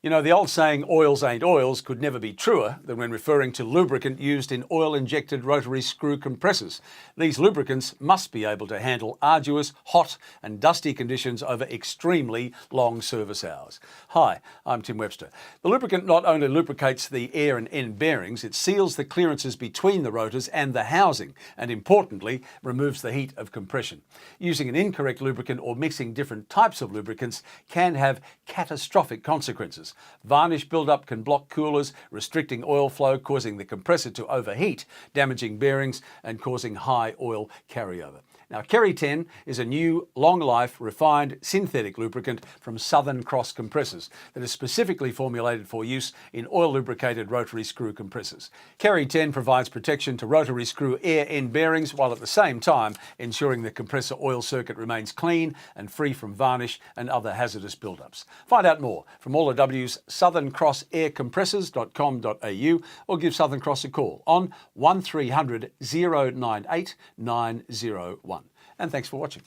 You know, the old saying, oils ain't oils, could never be truer than when referring to lubricant used in oil-injected rotary screw compressors. These lubricants must be able to handle arduous, hot and dusty conditions over extremely long service hours. Hi, I'm Tim Webster. The lubricant not only lubricates the air and end bearings, it seals the clearances between the rotors and the housing, and importantly, removes the heat of compression. Using an incorrect lubricant or mixing different types of lubricants can have catastrophic consequences. Varnish buildup can block coolers, restricting oil flow, causing the compressor to overheat, damaging bearings and causing high oil carryover. Now, Kerry 10 is a new, long-life, refined synthetic lubricant from Southern Cross Compressors that is specifically formulated for use in oil-lubricated rotary screw compressors. Kerry 10 provides protection to rotary screw air end bearings while at the same time ensuring the compressor oil circuit remains clean and free from varnish and other hazardous buildups. Find out more from all the W's southerncrossaircompressors.com.au or give Southern Cross a call on 1300 098 901. And thanks for watching.